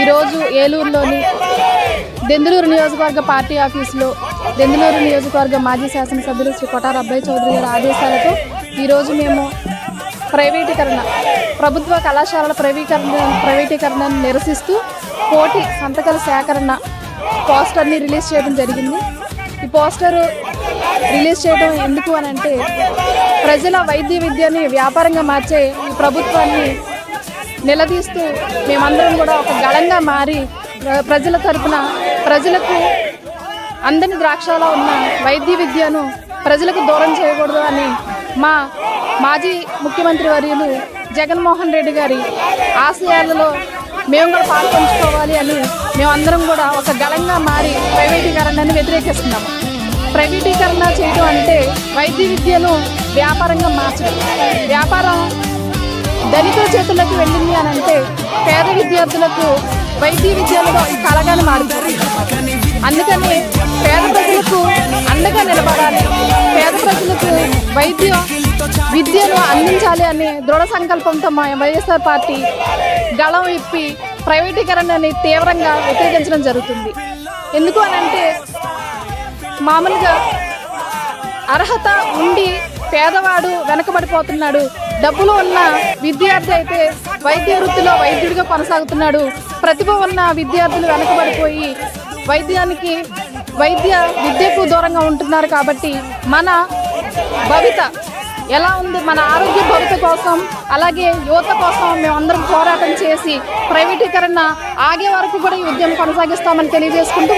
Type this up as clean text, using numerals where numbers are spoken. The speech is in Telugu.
ఈరోజు ఏలూరులోని దెందులూరు నియోజకవర్గ పార్టీ ఆఫీసులో దెందులూరు నియోజకవర్గ మాజీ శాసనసభ్యులు శ్రీ కొటార అబ్బాయి చౌదరి గారి ఆదేశాలతో ఈరోజు మేము ప్రభుత్వ కళాశాలల ప్రైవేటీకరణను నిరసిస్తూ కోటి సంతకాల సేకరణ పోస్టర్ని రిలీజ్ చేయడం జరిగింది. ఈ పోస్టర్ రిలీజ్ చేయడం ఎందుకు అని అంటే, ప్రజల వైద్య విద్యని వ్యాపారంగా మార్చే ఈ ప్రభుత్వాన్ని నిలదీస్తూ మేమందరం కూడా ఒక గళంగా మారి ప్రజల తరపున ప్రజలకు అందని ద్రాక్షలో ఉన్న వైద్య విద్యను ప్రజలకు దూరం చేయకూడదు అని మా మాజీ ముఖ్యమంత్రి వర్యులు జగన్మోహన్ రెడ్డి గారి ఆశయాలలో మేము కూడా పాల్పంచుకోవాలి అని మేమందరం కూడా ఒక గళంగా మారి ప్రైవేటీకరణను వ్యతిరేకిస్తున్నాము. ప్రైవేటీకరణ చేయడం అంటే వైద్య విద్యను వ్యాపారంగా మార్చడం. వ్యాపారం ధనికుల చేతుల్లోకి వెళ్ళింది అని అంటే పేద విద్యార్థులకు వైద్య విద్యలో కలగానే మారిపోతుంది. అందుకని పేద ప్రజలకు అండగా నిలబడాలి, పేద ప్రజలకు విద్యను అందించాలి అనే దృఢ సంకల్పంతో మా వైఎస్ఆర్ పార్టీ గళం ఇప్పి ప్రైవేటీకరణని తీవ్రంగా వ్యతిరేకించడం జరుగుతుంది. ఎందుకు అని అంటే, మామూలుగా అర్హత ఉండి పేదవాడు వెనకబడిపోతున్నాడు, డబ్బులు ఉన్న విద్యార్థి అయితే వైద్య వృత్తిలో వైద్యుడిగా కొనసాగుతున్నాడు. ప్రతిభ ఉన్న విద్యార్థులు వెనకబడిపోయి వైద్య విద్యకు దూరంగా ఉంటున్నారు. కాబట్టి మన భవిత ఎలా ఉంది, మన ఆరోగ్య భవిత కోసం అలాగే యువత కోసం మేమందరం పోరాటం చేసి ప్రైవేటీకరణ ఆగే వరకు కూడా ఈ ఉద్యమం కొనసాగిస్తామని తెలియజేసుకుంటూ